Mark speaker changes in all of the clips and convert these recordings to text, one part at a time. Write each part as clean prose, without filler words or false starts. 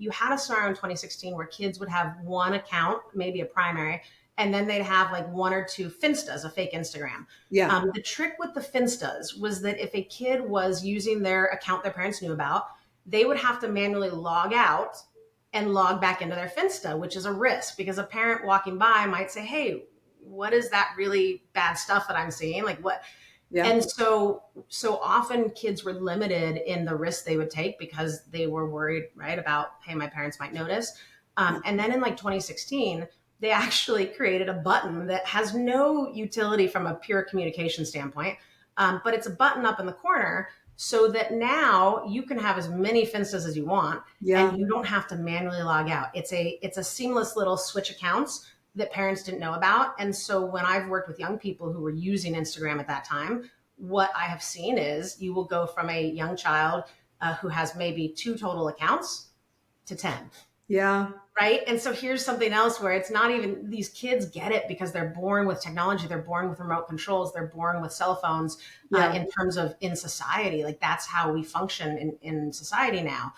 Speaker 1: you had a scenario in 2016 where kids would have one account, maybe a primary, and then they'd have like one or two Finstas, a fake Instagram.
Speaker 2: Yeah.
Speaker 1: The trick with the Finstas was that if a kid was using their account their parents knew about, they would have to manually log out and log back into their Finsta, which is a risk because a parent walking by might say, hey, what is that really bad stuff that I'm seeing? Like what?
Speaker 2: Yeah.
Speaker 1: And so often kids were limited in the risks they would take because they were worried, right, about, hey, my parents might notice. And then in like 2016, they actually created a button that has no utility from a pure communication standpoint, but it's a button up in the corner so that now you can have as many Finstas as you want,
Speaker 2: Yeah.
Speaker 1: and you don't have to manually log out. It's a seamless little switch accounts that parents didn't know about. And so when I've worked with young people who were using Instagram at that time, what I have seen is you will go from a young child who has maybe 2 total accounts to 10.
Speaker 2: Yeah.
Speaker 1: Right. And so here's something else where it's not even, these kids get it because they're born with technology. They're born with remote controls. They're born with cell phones in terms of in society. Like that's how we function in society now.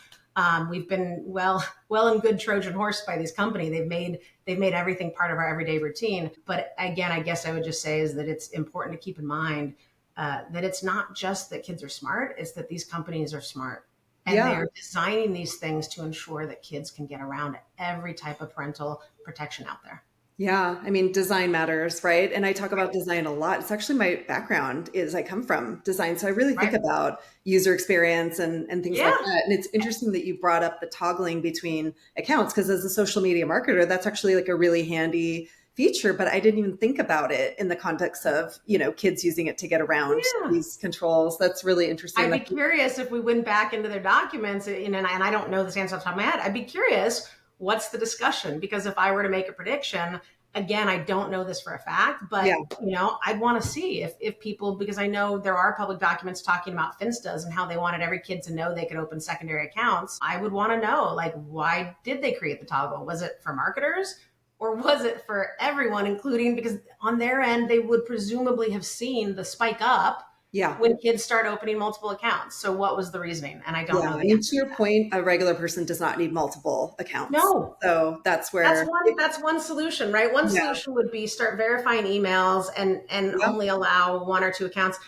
Speaker 1: We've been well and good Trojan horse by these companies. They've made everything part of our everyday routine. But again, I guess I would just say is that it's important to keep in mind that it's not just that kids are smart. It's that these companies are smart. And they are designing these things to ensure that kids can get around every type of parental protection out there.
Speaker 2: Yeah. I mean, design matters, right? And I talk about design a lot. It's actually my background is I come from design. So I really think about user experience and things like that. And it's interesting that you brought up the toggling between accounts because as a social media marketer, that's actually like a really handy feature, but I didn't even think about it in the context of, kids using it to get around these controls. That's really interesting.
Speaker 1: I'd be curious if we went back into their documents, and I don't know this answer off the top of my head. I'd be curious, what's the discussion? Because if I were to make a prediction, again, I don't know this for a fact, but I'd want to see if people, because I know there are public documents talking about Finstas and how they wanted every kid to know they could open secondary accounts. I would want to know, like, why did they create the toggle? Was it for marketers? Or was it for everyone, including, because on their end, they would presumably have seen the spike up when kids start opening multiple accounts. So what was the reasoning? And I don't know.
Speaker 2: I mean, to your point, a regular person does not need multiple accounts.
Speaker 1: No.
Speaker 2: So that's where
Speaker 1: that's one solution, right? One solution would be start verifying emails and only allow 1 or 2 accounts.